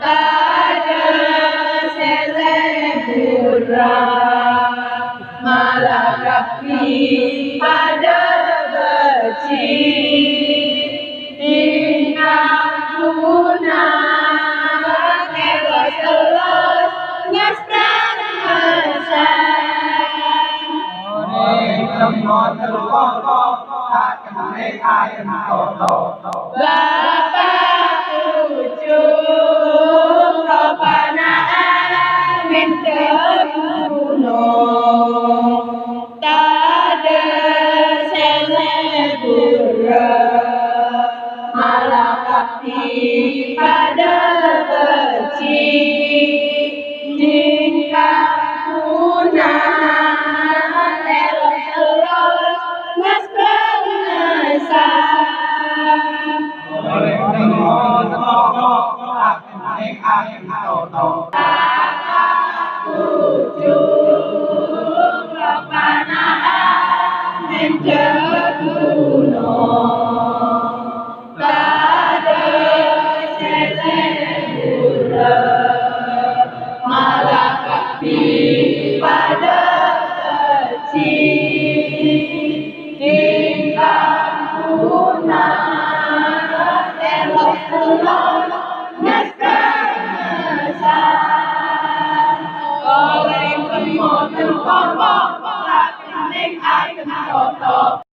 tada selebura malakapi pada beci ingkang guna kelos ngestan Bapak ujung ropanaan gunung tada selebura malakapi pada beci ingkang guna elos mas ujung ropanaan gunung tada selebura malakapi pada beci ingkang guna elos ngestan oleh kemoten pokok tak kening akan toto